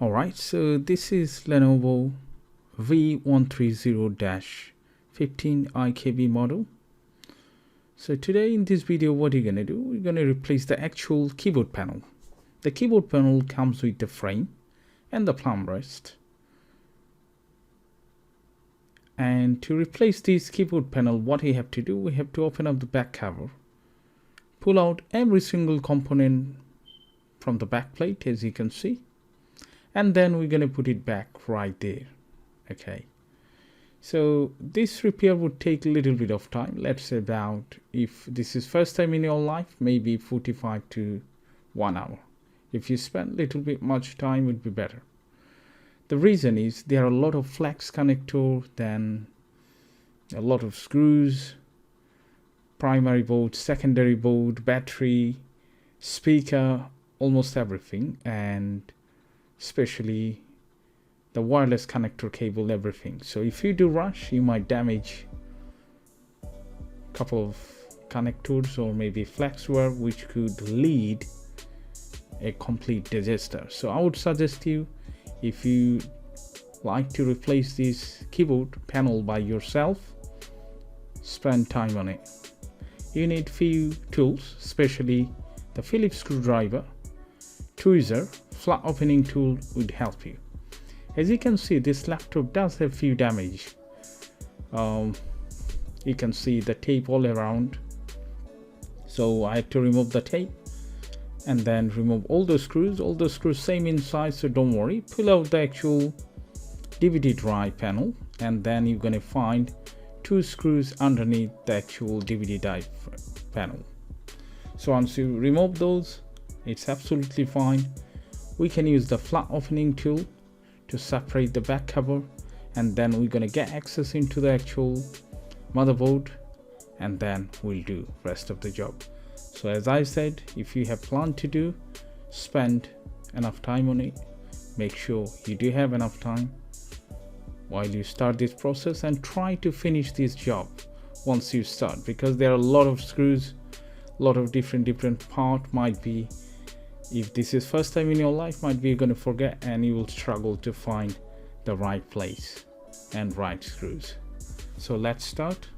Alright, so this is Lenovo V130-15IKB model. So today in this video, what you're gonna do, we're gonna replace the actual keyboard panel. The keyboard panel comes with the frame and the palm rest. And to replace this keyboard panel, what you have to do, we have to open up the back cover, pull out every single component from the back plate, as you can see, and then we're going to put it back right there. Okay, so this repair would take a little bit of time. Let's say about, if this is first time in your life, maybe 45 to 1 hour. If you spend a little bit much time, it would be better. The reason is there are a lot of flex connector, then a lot of screws, primary board, secondary board, battery, speaker, almost everything, and especially the wireless connector cable, everything. So if you do rush, you might damage a couple of connectors or maybe flex wire, which could lead a complete disaster. So I would suggest you, if you like to replace this keyboard panel by yourself, spend time on it. You need few tools, especially the Phillips screwdriver, tweezer, flat opening tool would help you. As you can see, this laptop does have few damage. You can see the tape all around, so I have to remove the tape and then remove all the screws same in size, so don't worry. Pull out the actual DVD drive panel, and then you're going to find 2 screws underneath the actual DVD drive panel. So once you remove those, it's absolutely fine. We can use the flat opening tool to separate the back cover, and then we're going to get access into the actual motherboard, and then we'll do rest of the job. So as I said, if you have planned to do, spend enough time on it. Make sure you do have enough time while you start this process, and try to finish this job once you start, because there are a lot of screws, a lot of different part. Might be, if this is first time in your life, might be you're going to forget and you will struggle to find the right place and right screws. So let's start.